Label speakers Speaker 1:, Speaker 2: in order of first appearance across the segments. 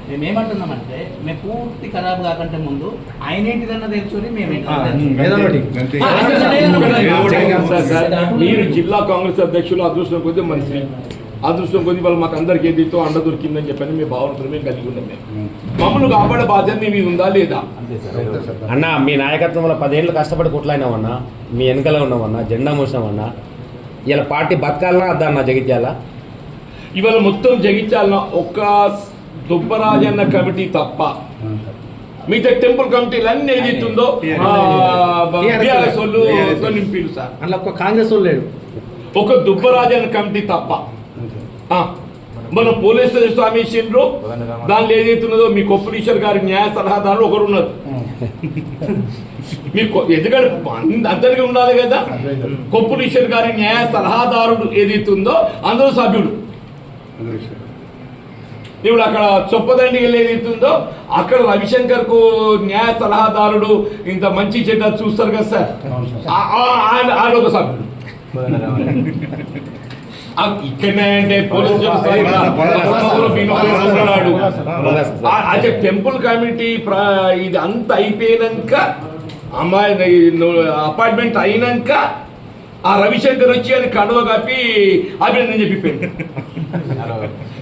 Speaker 1: మేమేమంటున్నామంటే మేము పూర్తి ఖరాబ్ కాకంటే ముందు ఆయన ఏంటిదన్న తెలుసుకొని
Speaker 2: మీరు జిల్లా కాంగ్రెస్ అధ్యక్షులు అదృష్టం కొద్ది మంత్రి అదృష్టం కొద్ది వాళ్ళు మాకు అందరికి ఏదైతే అండ దొరికిందని చెప్పని మీ భావనతో మేము కలిగి ఉన్నాం. మేము మమ్మల్ని కాపాడే బాధ్యత మీ మీద ఉందా లేదా?
Speaker 3: అన్న మీ నాయకత్వంలో 10 ఏళ్ళు కష్టపడి కొట్లాయినామన్నా, మీ వెనకాల ఉన్నామన్నా, జెండా మోసినామన్నా, ఇలా పార్టీ బతకాలన్నా అద్దన్నా జగిత్యాల.
Speaker 2: ఇవాళ మొత్తం జగిత్యాల ఒక్క దుబ్బరాజన్న కమిటీ తప్ప మిగతా టెంపుల్ కమిటీలు అన్ని ఏదైతుందో టీఆర్ఎస్ వాళ్ళు నింపిరు సార్.
Speaker 4: అట్లా ఒక కాంగ్రెస్ వాళ్ళు లేడు,
Speaker 2: ఒక దుబ్బరాజన్న కమిటీ తప్ప. మన పోలీస్ స్వామి ఇచ్చిండ్రు, దానిలో ఏదైతున్నదో మీ కొప్పులీశ్వర్ గారి న్యాయ సలహాదారులు ఒకరు ఉన్నారు. మీకు ఎందుకంటే అందరికీ ఉండాలి కదా. కొప్పులీశ్వర్ గారి న్యాయ సలహాదారుడు ఏదైతుందో అందులో సభ్యుడు. ఇప్పుడు అక్కడ చొప్పదండికి ఏదైతుందో అక్కడ రవిశంకర్ కు న్యాయ సలహాదారుడు ఇంత మంచి చెడ్డ చూస్తారు కదా సార్, ఆయన ఒక సభ్యుడు. ఇక్కడనే అంటే పోలీసు అదే టెంపుల్ కమిటీ ఇది అంత అయిపోయినాక అమ్మాయి అపార్ట్మెంట్ అయినాక ఆ రవిశంకర్ వచ్చి అని కడవ కప్పి అభినందన చెప్పిపోయింది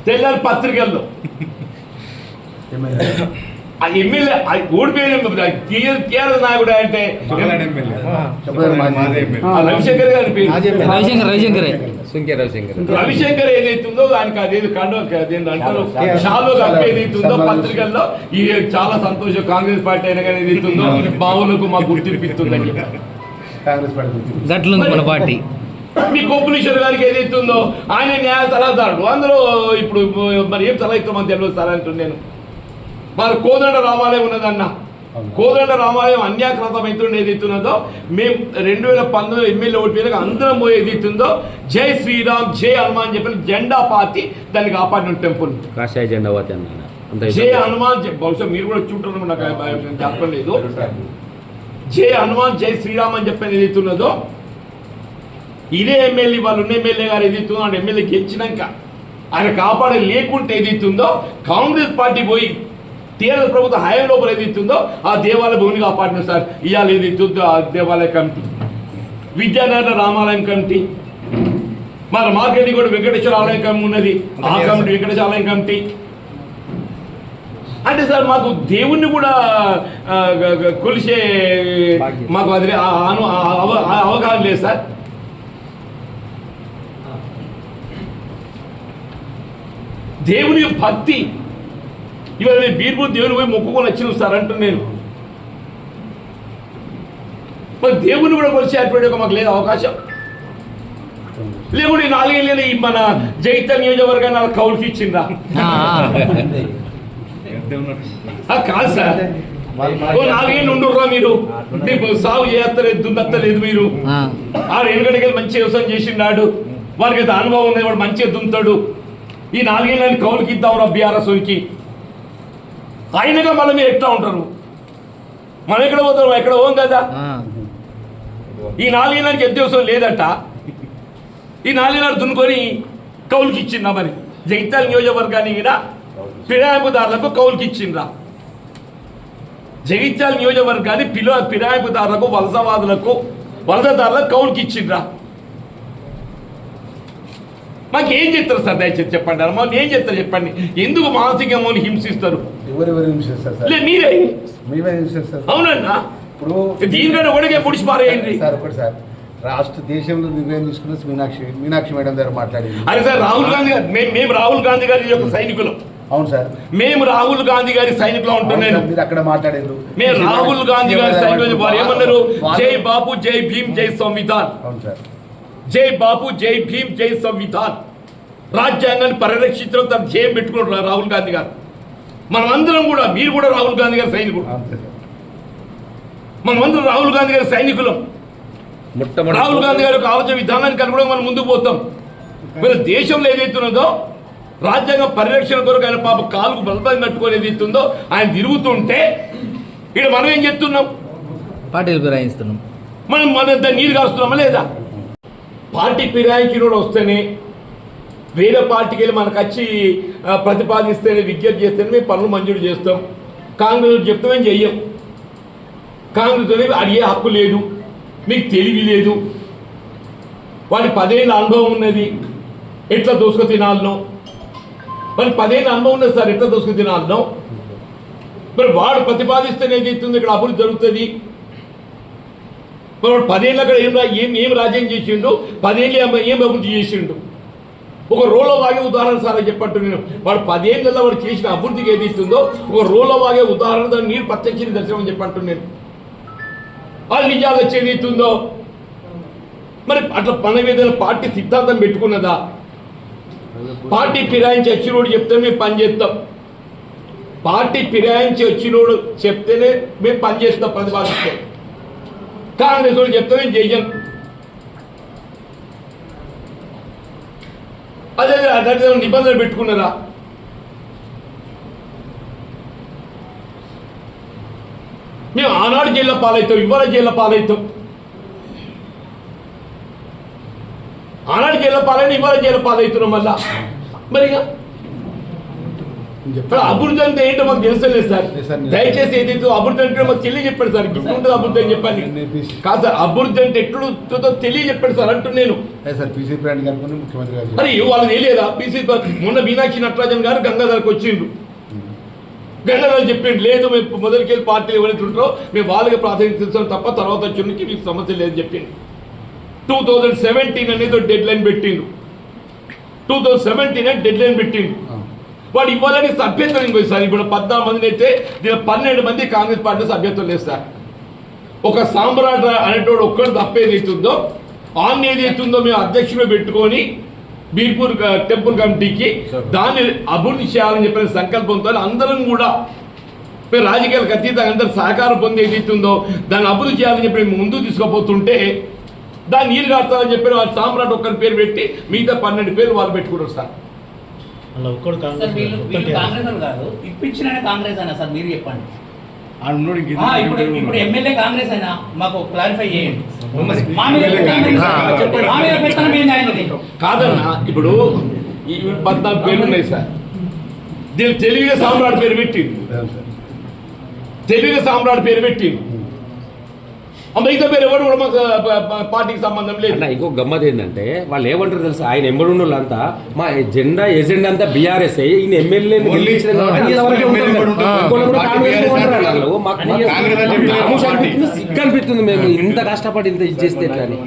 Speaker 2: తెల్లారి పత్రికల్లో. ఆ ఎమ్మెల్యే ఓడిపోయిన టీఆర్ఎస్ నాయకుడు అంటే రవిశంకర్ గారి రవిశంకర్ ఏదైతుందో దానికి అదేది కండో అంటారు షాలో కప్పి ఏదైతుందో పత్రికల్లో ఇది చాలా సంతోషం. కాంగ్రెస్ పార్టీ అయినా కానీ ఏదైతుందో బావులకు మాకు గుర్తింపిస్తుందని
Speaker 1: మన పార్టీ.
Speaker 2: మీ కొప్పులీశ్వర్ గారికి ఏదైతుందో ఆయన న్యాయ సలహాదారుడు. అందులో ఇప్పుడు మరి ఏం సలహా ఇస్తామని తెలియదు సార్ అంటున్నాను నేను. మరి కోదండ రామాలయం ఉన్నదన్న, కోదండ రామాలయం అన్యాక్రాంతం అవుతుండే ఏదైతున్నదో మేము 2019 ఎమ్మెల్యే ఓడిపోయినాక అందరం పోయి ఏదైతుందో జై శ్రీరామ్ జై హనుమాన్ చెప్పిన జెండా పాతి దాన్ని కాపాడిన టెంపుల్
Speaker 3: కాషాయ జెండా పాతి
Speaker 2: జై హనుమాన్. బహుశా మీరు కూడా చూంటారు, నాకు చెప్పలేదు. జై హనుమాన్ జై శ్రీరామ్ అని చెప్పిన ఏదైతున్నదో ఇదే ఎమ్మెల్యే వాళ్ళు ఉన్న ఎమ్మెల్యే గారు ఏదైతుందో అంటే ఎమ్మెల్యే గెలిచినాక ఆయన కాపాడే లేకుంటే ఏదైతుందో కాంగ్రెస్ పార్టీ పోయి టీఆర్ఎస్ ప్రభుత్వ హయాం లోపల ఏదైతుందో ఆ దేవాలయ భూమిని కాపాడిన సార్. ఇవాళ ఏదైతుందో ఆ దేవాలయ కమిటీ, విద్యానగర్ రామాలయం కమిటీ, మన మార్కెట్ కూడా వెంకటేశ్వర ఆలయం కమిటీ ఉన్నది, ఆ కమిటీ వెంకటేశ్వర ఆలయం కమిటీ. అంటే సార్ మాకు దేవుణ్ణి కూడా కొలిసే మాకు అది అవగాహన లేదు సార్. దేవుని భక్తి ఇవాళ నేను బీర్పూర్ దేవుని పోయి మొక్కుకొని వచ్చిన సార్ అంటున్నాను నేను. మరి దేవుని కూడా కొలిసేటువంటి మాకు లేదు అవకాశం. లేకుంటే 4 ఏళ్ళు ఈ మన జగిత్యాల నియోజకవర్గాన్ని నాకు కౌలుకి ఇచ్చిందా? కాదు సార్, 4 ఏళ్ళు ఉండుర్రా మీరు, సాగు చేస్తలేదు దున్నత్తలేదు మీరు. ఆడు ఎనుగడికి మంచి వ్యవసాయం చేసిండాడు, వారికి అయితే అనుభవం ఉంది, వాడు మంచిగా దున్నుతాడు. ఈ 4 ఏళ్ళని కౌలుకి ఇద్దాంరా బీఆర్ఎస్కి. అయినగా మళ్ళీ మీరు ఎట్లా ఉంటారు? మనం ఎక్కడ పోతాం, ఎక్కడ పోం కదా. ఈ 4 ఏళ్ళకి ఎంత అవసరం లేదట, ఈ 4 ఏళ్ళు దున్నుకొని కౌలుకి ఇచ్చిందా? మరి జగిత్యాల నియోజకవర్గానికి కూడా ఫిరాయింపుదారులకు కౌలుకి ఇచ్చిండ్రా? జగిత్యాల నియోజకవర్గాన్ని ఫిరాయింపుదారులకు వలసదారులకు కౌలుకి ఇచ్చిండ్రా? మాకు ఏం చెప్తారు సార్? దయచేసి చెప్పండి. మాకు ఏం చెప్తారు చెప్పండి. ఎందుకు మానసికంగా హింసిస్తారు? మీరే అవునన్నా. ఇప్పుడు దీనికంటే ఒకటికే పుడిచి పారేయండి
Speaker 4: సార్. ఒకటి సార్, రాష్ట్ర దేశంలో నిర్ణయం తీసుకున్న మీనాక్షి మేడం గారు మాట్లాడింది.
Speaker 2: అదే సార్, రాహుల్ గాంధీ గారు మేము రాహుల్ గాంధీ గారి యొక్క సైనికులు.
Speaker 4: అవును సార్,
Speaker 2: మేము రాహుల్ గాంధీ గారి సైనికులు ఉంటున్నాను.
Speaker 4: మీరు అక్కడ మాట్లాడారు.
Speaker 2: మేము రాహుల్ గాంధీ గారి సైనికులు. వారు ఏమన్నారు? జై బాపు జై భీమ్ జై సంవిధాన్.
Speaker 4: అవును సార్,
Speaker 2: జై బాపు జై భీమ్ జై సంవిధాన్. రాజ్యాంగాన్ని పరిరక్షించడం తన ధ్యేయం పెట్టుకున్నారు రాహుల్ గాంధీ గారు. మనమందరం కూడా, మీరు కూడా రాహుల్ గాంధీ గారి సైనికుడు, మనమందరం రాహుల్ గాంధీ గారి సైనికులం. రాహుల్ గాంధీ గారి యొక్క ఆలోచన విధానానికి అనుగుణంగా మనం ముందుకు పోతాం. మీరు దేశంలో ఏదైతున్నదో రాజ్యాంగ పరిరక్షణ కొరకు ఆయన పాప కాలుకు బలపడి కట్టుకొని ఏదైతుందో ఆయన తిరుగుతుంటే ఇక్కడ మనం ఏం చెప్తున్నాం?
Speaker 1: పార్టీలు ఫిరాయిస్తున్నాం.
Speaker 2: మనం నీరు కాస్తున్నామా లేదా? పార్టీ ఫిరాయించిన వస్తేనే వేరే పార్టీకి వెళ్ళి మనకు వచ్చి ప్రతిపాదిస్తేనే విజ్ఞప్తి చేస్తేనే మేము పనులు మంజూరు చేస్తాం. కాంగ్రెస్ చెప్తే మేము చెయ్యం. కాంగ్రెస్ అడిగే హక్కు లేదు, మీకు తెలివి లేదు, వాడి 10 ఏళ్ళ అనుభవం ఉన్నది, ఎట్లా దోసుకు తినాలనో. మరి 10 ఏళ్ళ అనుభవం ఉన్నది సార్, ఎట్లా దోసుకు తినాలనో. మరి వాడు ప్రతిపాదిస్తేనే ఏదైతుంది ఇక్కడ అభివృద్ధి జరుగుతుంది. మరి వాడు 10 ఏళ్ళ అక్కడ ఏం రాజ్యం చేసిండు, 10 ఏళ్ళు ఏం అభివృద్ధి చేసిండు. ఒక రోలో వాగే ఉదాహరణ సార్ చెప్పట్టు నేను. వాడు 10 ఏళ్ళలో వాడు చేసిన అభివృద్ధికి ఏదైతుందో ఒక రోలో వాగే ఉదాహరణ, దాన్ని మీరు ప్రత్యక్ష దర్శనం చెప్పంటు నేను. వాళ్ళు నిజాలు వచ్చేది అవుతుందో మరి అట్లా మన మీద పార్టీ సిద్ధాంతం పెట్టుకున్నదా? పార్టీ ఫిరాయించి వచ్చినోడు చెప్తే మేము పని చేస్తాం. పార్టీ ఫిరాయించి వచ్చినోడు చెప్తేనే మేము పని చేస్తాం, ప్రతిపాదిస్తాం. కాంగ్రెస్ వాళ్ళు చెప్తే మేము చెయ్యం. అదే అదే నిబంధనలు పెట్టుకున్నారా? మేము ఆనాడు జైల్లో పాలవుతాం, ఇవాళ జైల్లో పాలవుతాం. ఆనాడు జైల్లో పాలైన ఇవాళ జైల్లో పాలవుతున్నాం మళ్ళా. మరిగా అభివృద్ధి అంటే ఏంటో మాకు తెలుసలేదు సార్. దయచేసి ఏదైతే అభివృద్ధి అంటే మాకు తెలియజెప్పాడు సార్. గిఫ్ట్ ఉంటుంది అభివృద్ధి అని చెప్పండి. కాదు సార్, అభివృద్ధి అంటే ఎట్లుంటుందో తెలియజెప్పాడు సార్ అంటున్నాను. మరి వాళ్ళని తెలియదా? పీసీ మొన్న మీనాక్షి నటరాజన్ గారు గంగాధర్కి వచ్చిండ్రు. గంగాధర్ చెప్పిండు, లేదు మేము మొదటికెళ్ళి పార్టీలు ఎవరైతే ఉంటారో మేము వాళ్ళకి ప్రాధాన్యత ఇస్తాం తప్ప తర్వాత వచ్చి మీకు సమస్య లేదని చెప్పిండు. 2017 అనేది డెడ్ లైన్ పెట్టిండు. 2017 డెడ్ లైన్ పెట్టిండు. వాడు ఇవ్వాలని సభ్యత్వం పోయి సార్. ఇప్పుడు 14 మందిని అయితే 12 మంది కాంగ్రెస్ పార్టీ సభ్యత్వం లేదు సార్. ఒక సామ్రాట్ అనేటోడు ఒక్కడు తప్పేది అవుతుందో ఆన్ ఏదైతుందో మేము అధ్యక్షుడు పెట్టుకొని బీర్పూర్ టెంపుల్ కమిటీకి దాన్ని అభివృద్ధి చేయాలని చెప్పిన సంకల్పంతో అందరం కూడా మేము రాజకీయాలకు అతీతంగా అందరూ సహకారం పొంది ఏదైతుందో దాన్ని అభివృద్ధి చేయాలని చెప్పి ముందుకు తీసుకుపోతుంటే దాన్ని నీరు కాస్తారని చెప్పి వాళ్ళు సామ్రాట్ ఒక్కరి పేరు పెట్టి మిగతా 12 పేర్లు వాళ్ళు పెట్టుకుంటారు సార్.
Speaker 1: కాంగ్రెస్ కాదు, ఇప్పించిన కాంగ్రెస్ అయినా సార్ మీరు చెప్పండి. ఇప్పుడు ఎమ్మెల్యే కాంగ్రెస్ అయినా మాకు క్లారిఫై చేయండి.
Speaker 2: కాదన్నా, ఇప్పుడు 14 పేర్లు ఉన్నాయి సార్. దీనికి తెలివిగా సామ్రాట్ పేరు పెట్టిండు. తెలివిగా సామ్రాట్ పేరు పెట్టిండు. మిగతా పేరు ఎవరు కూడా మాకు పార్టీకి సంబంధం లేదు.
Speaker 3: ఇంకో గమ్మత్ ఏంటంటే వాళ్ళు ఏమంటారు తెలుసు, ఆయన ఎంబడి అంతా మా ఎజెండా అంతా బీఆర్ఎస్ ఈయన ఎమ్మెల్యే సిగ్గు అనిపిస్తుంది. మేము ఇంత కష్టపడి ఇంత ఇది చేస్తే ఎట్లా అని.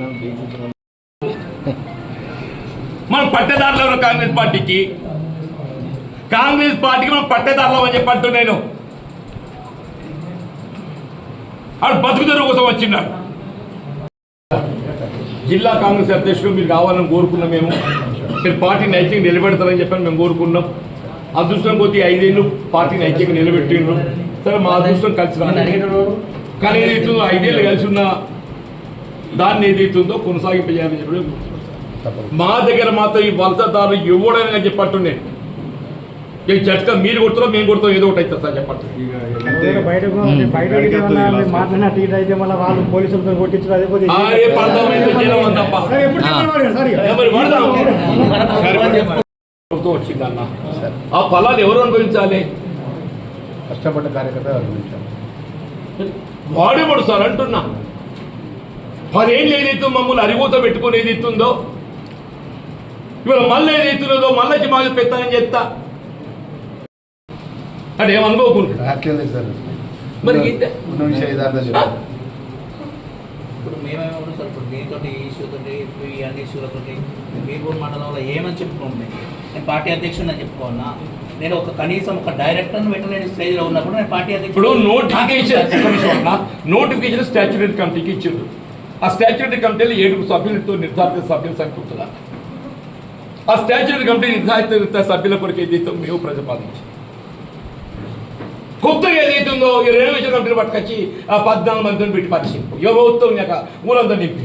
Speaker 2: మనం పట్టేదారులు కాంగ్రెస్ పార్టీకి మనం పట్టేదారులు అని చెప్పంటూ నేను ఆడు బతుకుదరు కోసం వచ్చిన్నాడు. జిల్లా కాంగ్రెస్ అధ్యక్షుడు మీరు కావాలని కోరుకున్నాం. మీరు పార్టీని ఐక్యంగా నిలబెడతారని చెప్పని మేము కోరుకున్నాం. అదృష్టం కొద్ది 5 ఏళ్ళు పార్టీని ఐక్యంగా నిలబెట్టిండ్రు. సరే, మా అదృష్టం కలిసి రాదు. కానీ ఏదైతుందో 5 ఏళ్ళు కలిసి ఉన్న దాన్ని ఏదైతుందో కొనసాగింపజేయాలని చెప్పి మా దగ్గర మాత్రం ఈ వలసదారులు ఎవడైనా చెప్పట్టుండే ఈ జట్కా మీరు కొడుతారో మేము కొడతాం ఏదో ఒకటి అవుతుంది సార్ చెప్పండి. వచ్చిందన్న ఆ ఫలాలు ఎవరు అనుభవించాలి?
Speaker 4: కష్టపడ్డ కార్యకర్త అనుభవించాలి.
Speaker 2: వాడేవాడు సార్ అంటున్నా. 10 ఏళ్ళు ఏదైతే మమ్మల్ని అరిగోత పెట్టుకుని ఏదైతుందో ఇవాళ మళ్ళీ ఏదైతున్నదో మళ్ళీ మాకు పెత్తనం చేస్తా అంటే ఏమనుకోకుండా మరి
Speaker 1: ఇప్పుడు మేమేమో సార్ ఇప్పుడు దీంతో ఈ ఇష్యూతో ఈ అన్ని ఇష్యూలతో బీర్పూర్ మండలంలో ఏమని చెప్పుకోండి. నేను పార్టీ అధ్యక్షుడు అని చెప్పుకోన్నా. నేను ఒక కనీసం ఒక డైరెక్టర్ను పెట్టలేని స్టేజ్లో ఉన్నప్పుడు నేను పార్టీ అధ్యక్షుడు.
Speaker 2: నోటిఫికేషన్ స్టాచ్యుటరీ కమిటీకి ఇచ్చిండు. ఆ స్టాచ్యుటరీ కమిటీలో 7 సభ్యులతో నిర్ధారిత సభ్యుల సంఖ్య ఉంటుందా? ఆ స్టాచ్యుటరీ కమిటీ నిర్ధారిత సభ్యుల కొరకు ఏదైతే మేము ప్రతిపాదించి కొత్తగా ఏదైతుందో ఈ రెనోవేషన్ కమిటీని పట్టుకొచ్చి 14 మందిని పెట్టి పరిశీలి ఎవరు ఊరంతా నింపి